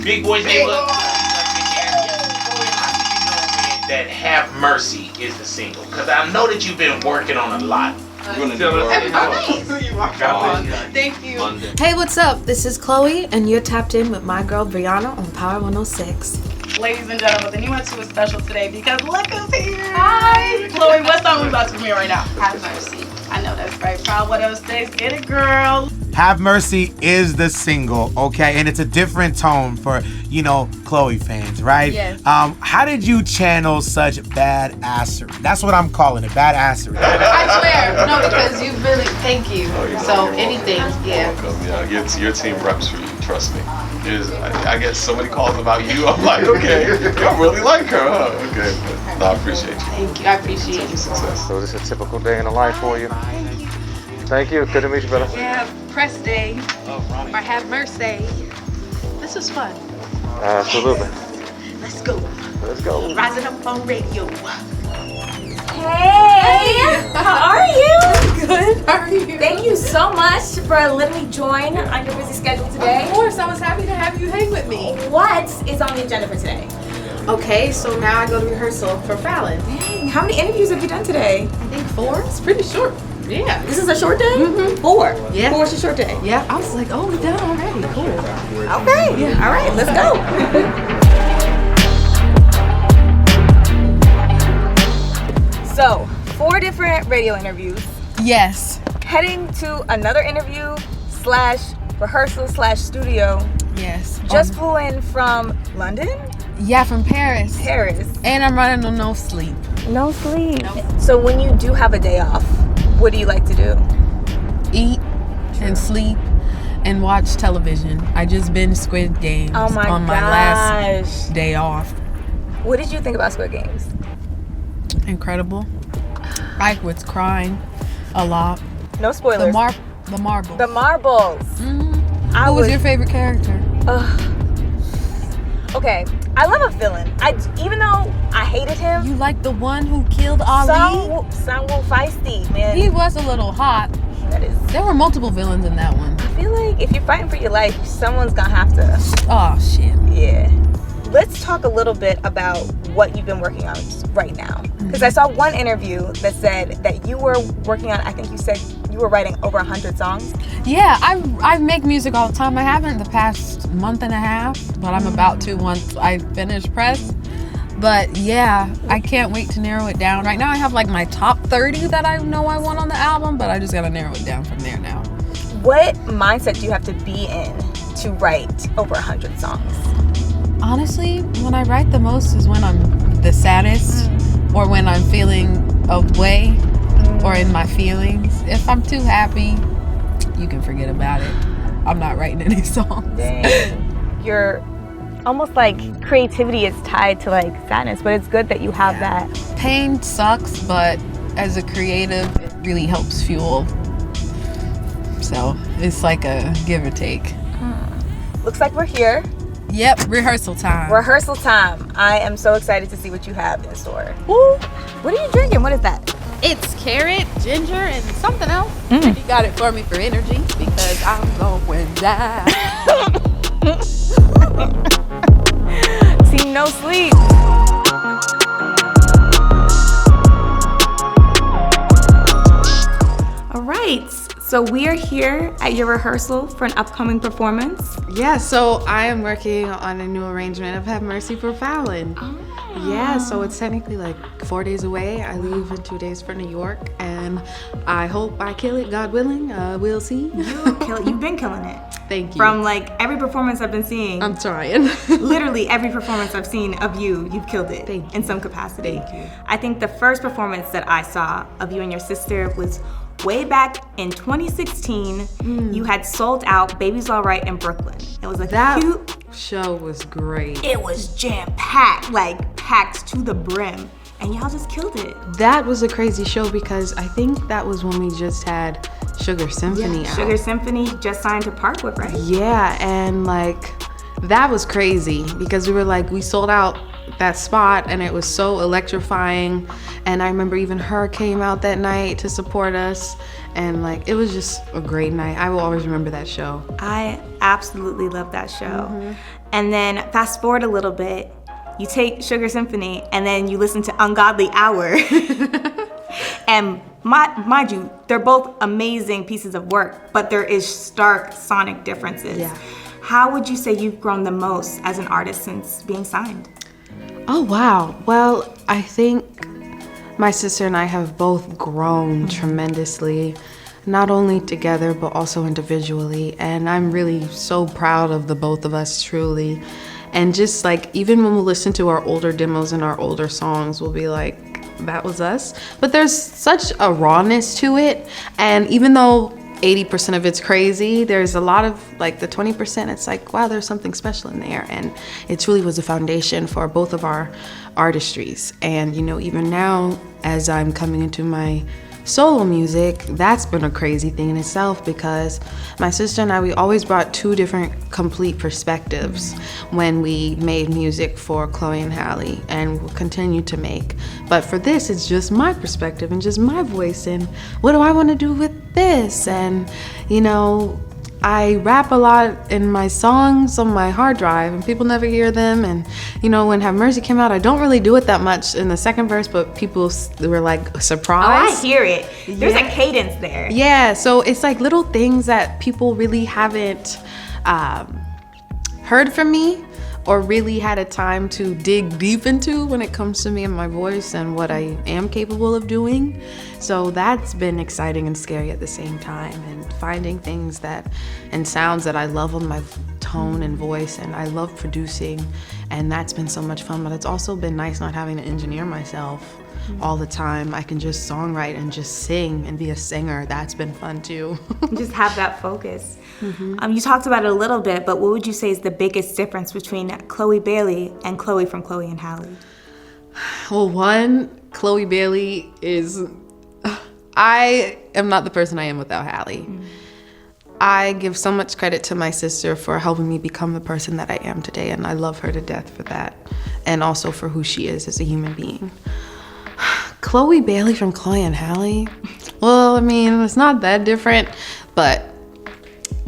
Big boys neighborhood. That Have Mercy is the single, because I know that you've been working on a lot. Thank you. Hey, what's up? This is Chlöe, and you're tapped in with my girl Brianna on Power 106. Ladies and gentlemen, the new one is special today because look who's here. Hi. Chlöe, what song we about to premiere right now? Have Mercy. I know that's right. Power 106. Get it, girl. Have Mercy is the single, okay? And it's a different tone for, Chlöe fans, right? Yes. How did you channel such badassery? That's what I'm calling it, badassery. I swear. No, because you really, thank you. So anything, yeah. Welcome. Yeah, your team reps for you, trust me. I get so many calls about you, I'm like, okay, you really like her, huh? Okay, no, I appreciate you. Thank you, I appreciate you. Success. So this is a typical day in the life for you? Thank you. Good to meet you, brother. Yeah, press day. Or have mercy. This was fun. Absolutely. Let's go. Let's go. Rising up on radio. Hey, how are you? Good, how are you? Thank you so much for letting me join on your busy schedule today. Of course, I was happy to have you hang with me. What is on the agenda for today? Okay, so now I go to rehearsal for Fallon. Dang, how many interviews have you done today? I think 4. It's pretty short. Yeah. This is a short day? Mm-hmm. 4? Yeah. 4 is a short day? Yeah, I was like, oh, we're done already. Cool. Okay, yeah. All right, let's go. So, 4 different radio interviews. Yes. Heading to another interview / rehearsal / studio. Yes. Just flew in from London? Yeah, from Paris. Paris. And I'm running on no sleep. No sleep. So when you do have a day off, what do you like to do? Eat and sleep and watch television. I just binged Squid Games Oh my on my last day off. What did you think about Squid Games? Incredible. I was crying a lot. No spoilers. The marbles. The marbles. Mm-hmm. Who was your favorite character? Okay, I love a villain. Even though I hated him. You like the one who killed Ali? Sangwoo feisty, man. He was a little hot. That is. There were multiple villains in that one. I feel like if you're fighting for your life, someone's gonna have to. Oh shit. Yeah. Let's talk a little bit about what you've been working on right now. Because I saw one interview that said that you were working on, I think you said you were writing over 100 songs. Yeah, I make music all the time. I haven't the past month and a half, but I'm about to once I finish press. But yeah, I can't wait to narrow it down. Right now I have like my top 30 that I know I want on the album, but I just gotta narrow it down from there now. What mindset do you have to be in to write over 100 songs? Honestly, when I write the most is when I'm the saddest or when I'm feeling a way or in my feelings. If I'm too happy, you can forget about it. I'm not writing any songs. Dang. You're almost like creativity is tied to like sadness, but it's good that you have that. Pain sucks, but as a creative, it really helps fuel. So it's like a give or take. Looks like we're here. Yep, rehearsal time. Rehearsal time. I am so excited to see what you have in store. Woo! What are you drinking? What is that? It's carrot, ginger, and something else. And he got it for me for energy because I'm going down. See, no sleep. All right. So we are here at your rehearsal for an upcoming performance. Yeah, so I am working on a new arrangement of Have Mercy for Fallon. Yeah, so it's technically like 4 days away. I leave in 2 days for New York, and I hope I kill it, God willing. We'll see. You've been killing it. Thank you. From like every performance I've been seeing. I'm trying. Literally every performance I've seen of you, you've killed it. Thank you. In some capacity. Thank you. I think the first performance that I saw of you and your sister was way back in 2016. You had sold out Baby's Alright in Brooklyn. It was That cute show was great. It was jam-packed, like packed to the brim. And y'all just killed it. That was a crazy show because I think that was when we just had Sugar Symphony out. Sugar Symphony just signed to Parkwood, right? Yeah, and like that was crazy because we sold out that spot and it was so electrifying, and I remember even her came out that night to support us, and like it was just a great night. I will always remember that show. I absolutely love that show. and then fast forward a little bit, you take Sugar Symphony, and then you listen to Ungodly Hour. And mind you, they're both amazing pieces of work, but there is stark sonic differences. Yeah. How would you say you've grown the most as an artist since being signed? Oh, wow. Well, I think my sister and I have both grown tremendously, not only together, but also individually. And I'm really so proud of the both of us, truly. And just like, even when we listen to our older demos and our older songs, we'll be like, that was us. But there's such a rawness to it. And even though 80% of it's crazy, there's a lot of like the 20%, it's like, wow, there's something special in there. And it truly was a foundation for both of our artistries. And, you know, even now, as I'm coming into my solo music, that's been a crazy thing in itself, because my sister and I, we always brought two different complete perspectives when we made music for Chlöe and Halle, and will continue to make. But for this, it's just my perspective and just my voice, and what do I want to do with this? And, you know, I rap a lot in my songs on my hard drive, and people never hear them. And, you know, when Have Mercy came out, I don't really do it that much in the second verse, but people were like surprised. Oh, I hear it. There's a cadence there. Yeah, so it's like little things that people really haven't heard from me, or really had a time to dig deep into when it comes to me and my voice and what I am capable of doing. So that's been exciting and scary at the same time, and finding things that and sounds that I love on my tone and voice, and I love producing, and that's been so much fun. But it's also been nice not having to engineer myself all the time. I can just songwrite and just sing and be a singer. That's been fun too. Just have that focus. You talked about it a little bit, but what would you say is the biggest difference between Chloe Bailey and Chlöe from Chlöe and Halle? Well, one, Chloe Bailey is, I am not the person I am without Halle. I give so much credit to my sister for helping me become the person that I am today, and I love her to death for that, and also for who she is as a human being. Chloe Bailey from Chlöe and Halle, well, I mean, it's not that different, but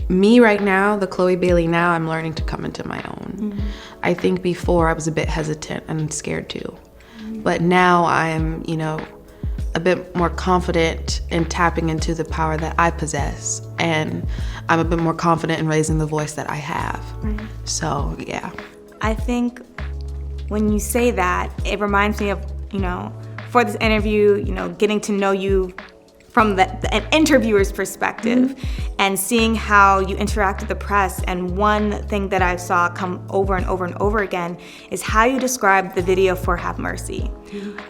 me right now, the Chloe Bailey now, I'm learning to come into my own. I think before I was a bit hesitant and scared too, but now I'm, you know, a bit more confident in tapping into the power that I possess, and I'm a bit more confident in raising the voice that I have. So yeah. I think when you say that, it reminds me of, you know, for this interview, you know, getting to know you from an interviewer's perspective, and seeing how you interact with the press. And one thing that I saw come over and over and over again is how you describe the video for Have Mercy.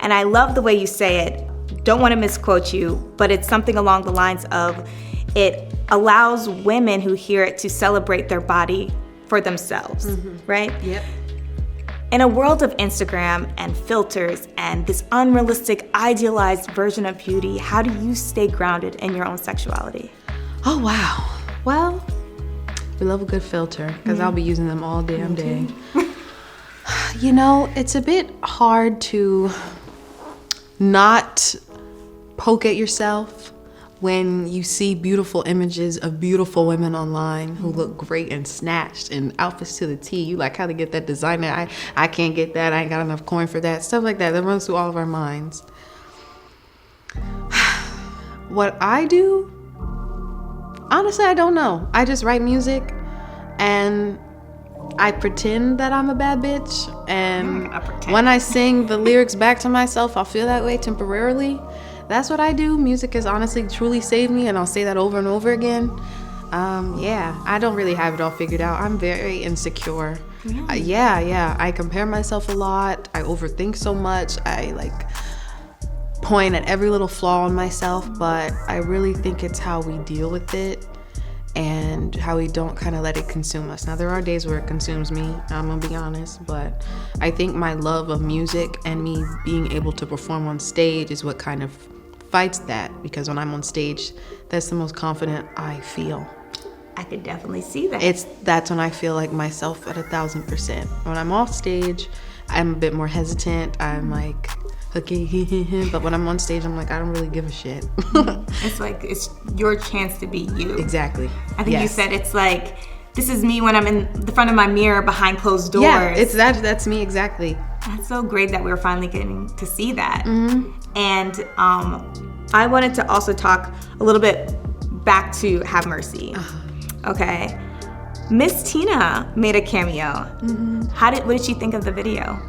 And I love the way you say it. Don't want to misquote you, but it's something along the lines of, it allows women who hear it to celebrate their body for themselves, right? Yep. In a world of Instagram and filters and this unrealistic, idealized version of beauty, how do you stay grounded in your own sexuality? Oh, wow. Well, we love a good filter, because I'll be using them all damn day. You know, it's a bit hard to not poke at yourself when you see beautiful images of beautiful women online who look great and snatched and outfits to the T. You like how to get that designer. I can't get that. I ain't got enough coin for that. Stuff like that. That runs through all of our minds. What I do? Honestly, I don't know. I just write music, and I pretend that I'm a bad bitch. And when I sing the lyrics back to myself, I'll feel that way temporarily. That's what I do. Music has honestly truly saved me, and I'll say that over and over again. Yeah, I don't really have it all figured out. I'm very insecure. Yeah. I compare myself a lot. I overthink so much. I like point at every little flaw in myself, but I really think it's how we deal with it and how we don't kind of let it consume us. Now, there are days where it consumes me, I'm gonna be honest, but I think my love of music and me being able to perform on stage is what kind of fights that, because when I'm on stage, that's the most confident I feel. I could definitely see that. That's when I feel like myself at 1,000%. When I'm off stage, I'm a bit more hesitant. I'm like, okay, but when I'm on stage, I'm like, I don't really give a shit. It's like, it's your chance to be you. Exactly. I think you said it's like this is me when I'm in the front of my mirror behind closed doors. Yeah, that's me exactly. That's so great that we're finally getting to see that. Mm-hmm. And I wanted to also talk a little bit back to Have Mercy. Okay. Miss Tina made a cameo. Mm-hmm. What did she think of the video?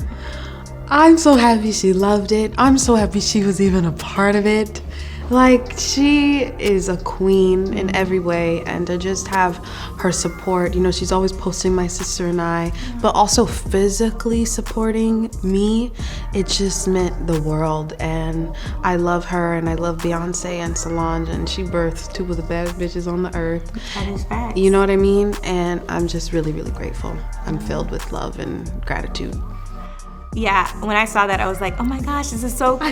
I'm so happy she loved it. I'm so happy she was even a part of it. Like, she is a queen in every way, and to just have her support, she's always posting my sister and I, but also physically supporting me, it just meant the world. And I love her, and I love Beyonce and Solange, and she birthed two of the baddest bitches on the earth. That is facts. You know what I mean? And I'm just really, really grateful. I'm filled with love and gratitude. Yeah, when I saw that, I was like, oh my gosh, this is so cool.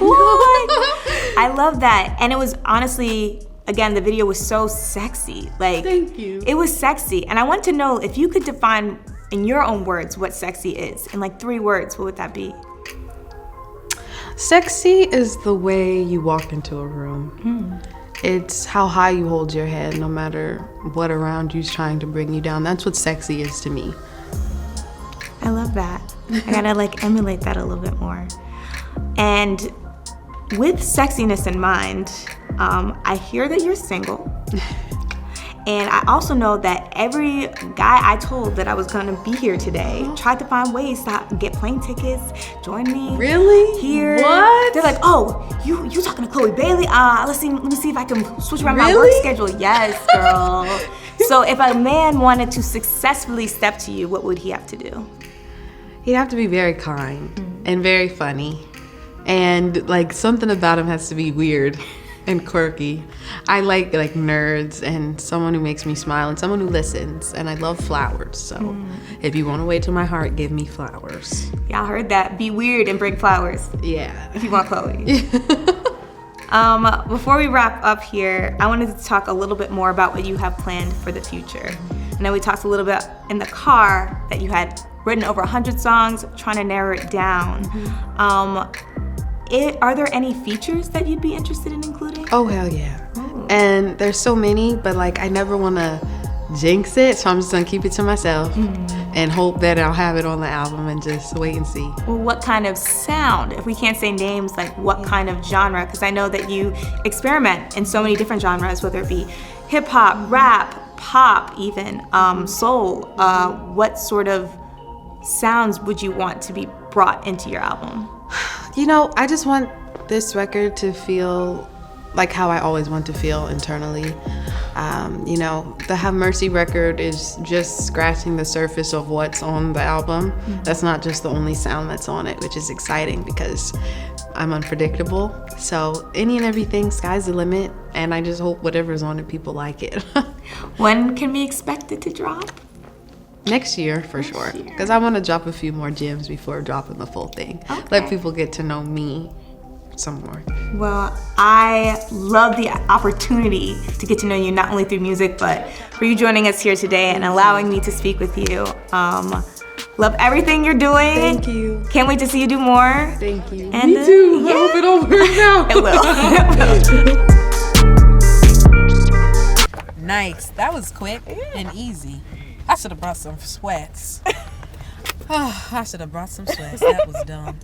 I love that. And it was honestly, again, the video was so sexy. Like, thank you. It was sexy. And I want to know if you could define in your own words what sexy is. In like 3 words, what would that be? Sexy is the way you walk into a room. It's how high you hold your head no matter what around you's trying to bring you down. That's what sexy is to me. I love that. I gotta like emulate that a little bit more. And with sexiness in mind, I hear that you're single. And I also know that every guy I told that I was gonna be here today tried to find ways to get plane tickets, join me. Really? Here. What? They're like, oh, you talking to Chloe Bailey? Let me see if I can switch around my Really? work schedule. Yes, girl. So if a man wanted to successfully step to you, what would he have to do? He'd have to be very kind and very funny. And like something about him has to be weird and quirky. I like nerds and someone who makes me smile and someone who listens. And I love flowers. So if you want to wait till my heart, give me flowers. Y'all heard that. Be weird and bring flowers. Yeah. If you want Chloe. Before we wrap up here, I wanted to talk a little bit more about what you have planned for the future. I know we talked a little bit in the car that you had written over 100 songs, trying to narrow it down. Are there any features that you'd be interested in including? Oh, hell yeah. And there's so many, but like I never want to jinx it, so I'm just going to keep it to myself and hope that I'll have it on the album and just wait and see. Well, what kind of sound? If we can't say names, like what kind of genre? Because I know that you experiment in so many different genres, whether it be hip hop, rap, pop even, soul. What sort of sounds would you want to be brought into your album? I just want this record to feel like how I always want to feel internally. The Have Mercy record is just scratching the surface of what's on the album. That's not just the only sound that's on it, which is exciting because I'm unpredictable. So any and everything, sky's the limit, and I just hope whatever's on it, people like it. When can we expect it to drop? Next year, for sure. Because I want to drop a few more gems before dropping the full thing. Okay. Let people get to know me some more. Well, I love the opportunity to get to know you not only through music, but for you joining us here today and allowing me to speak with you. Love everything you're doing. Thank you. Can't wait to see you do more. Thank you. And, Me too. I hope it don't work out. It will. Nice. That was quick and easy. I should have brought some sweats. I should have brought some sweats. That was dumb.